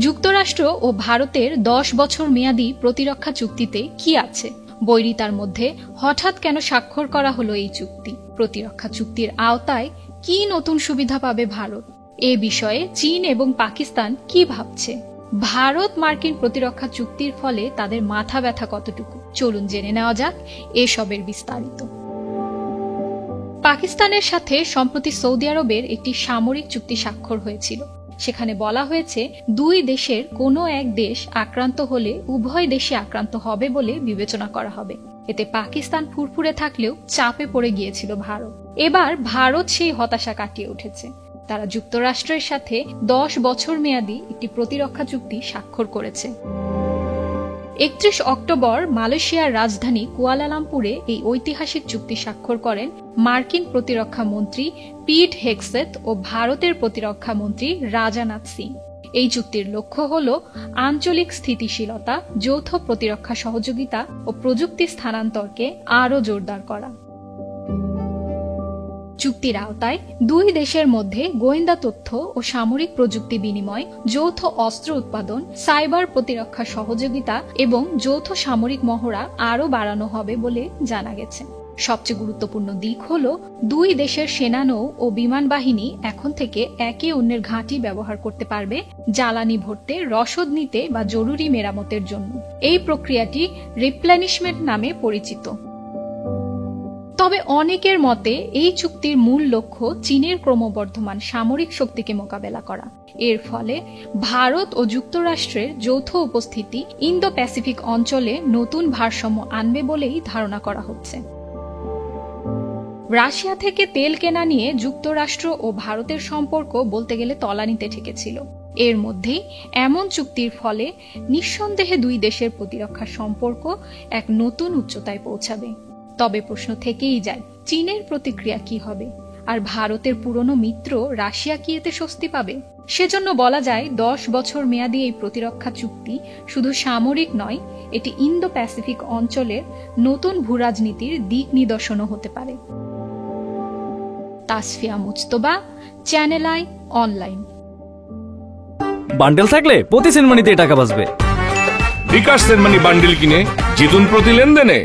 যুক্তরাষ্ট্র ও ভারতের 10 বছর মেয়াদী প্রতিরক্ষা চুক্তিতে কি আছে? বৈরিতার মধ্যে হঠাৎ কেন স্বাক্ষর করা হলো এই চুক্তি? প্রতিরক্ষা চুক্তির আওতায় কি নতুন সুবিধা পাবে ভারত? এ বিষয়ে চীন এবং পাকিস্তান কি ভাবছে? ভারত মার্কিন প্রতিরক্ষা চুক্তির ফলে তাদের মাথা ব্যথা কতটুকু? চলুন জেনে নেওয়া যাক এসবের বিস্তারিত। পাকিস্তানের সাথে সম্প্রতি সৌদি আরবের একটি সামরিক চুক্তি স্বাক্ষর হয়েছিল। সেখানে বলা হয়েছে দুই দেশের কোনো এক দেশ আক্রান্ত হলে উভয় দেশই আক্রান্ত হবে বলে বিবেচনা করা হবে। এতে পাকিস্তান ফুরফুরে থাকলেও চাপে পড়ে গিয়েছিল ভারত। এবার ভারত সেই হতাশা কাটিয়ে উঠেছে। তারা যুক্তরাষ্ট্রের সাথে 10 বছর মেয়াদী একটি প্রতিরক্ষা চুক্তি স্বাক্ষর করেছে। 31 অক্টোবর মালয়েশিয়ার রাজধানী কুয়ালালামপুরে এই ঐতিহাসিক চুক্তি স্বাক্ষর করেন মার্কিন প্রতিরক্ষা মন্ত্রী পিট হেগসেথ ও ভারতের প্রতিরক্ষা মন্ত্রী রাজনাথ সিং। এই চুক্তির লক্ষ্য হল আঞ্চলিক স্থিতিশীলতা, যৌথ প্রতিরক্ষা সহযোগিতা ও প্রযুক্তি স্থানান্তরকে আরও জোরদার করা। চুক্তির আওতায় দুই দেশের মধ্যে গোয়েন্দা তথ্য ও সামরিক প্রযুক্তি বিনিময়, যৌথ অস্ত্র উৎপাদন, সাইবার প্রতিরক্ষা সহযোগিতা এবং যৌথ সামরিক মহড়া আরও বাড়ানো হবে বলে জানা গেছে। সবচেয়ে গুরুত্বপূর্ণ দিক হল দুই দেশের সেনানৌ ও বিমান বাহিনী এখন থেকে একে অন্যের ঘাঁটি ব্যবহার করতে পারবে জ্বালানি ভরতে, রসদ নিতে বা জরুরি মেরামতের জন্য। এই প্রক্রিয়াটি রিপ্লেনিশমেন্ট নামে পরিচিত। তবে অনেকের মতে এই চুক্তির মূল লক্ষ্য চীনের ক্রমবর্ধমান সামরিক শক্তিকে মোকাবেলা করা। এর ফলে ভারত ও যুক্তরাষ্ট্রের যৌথ উপস্থিতি ইন্দো প্যাসিফিক অঞ্চলে নতুন ভারসাম্য আনবে বলেই ধারণা করা হচ্ছে। রাশিয়া থেকে তেল কেনা নিয়ে যুক্তরাষ্ট্র ও ভারতের সম্পর্ক বলতে গেলে তলানিতে ঠেকেছিল। এর মধ্যেই এমন চুক্তির ফলে নিঃসন্দেহে দুই দেশের প্রতিরক্ষা সম্পর্ক এক নতুন উচ্চতায় পৌঁছাবে। তবে প্রশ্ন থেকেই যায়, চীনের প্রতিক্রিয়া কি হবে? আর ভারতের পুরনো মিত্র রাশিয়া কি এতে স্বস্তি পাবে? সেজন্য বলা যায় 10 বছর মেয়াদী এই প্রতিরক্ষা চুক্তি শুধু সামরিক নয়, এটি ইন্দো প্যাসিফিক অঞ্চলের নতুন ভূরাজনীতির দিক নিদর্শনও হতে পারে। Tasfia Mujtaba, channel I online. Bundle থাকলে প্রতি সেনমানিতে টাকা বাঁচবে। বিকাশ সেনমানি বান্ডেল কিনে জিতুন প্রতি লেনদেনে।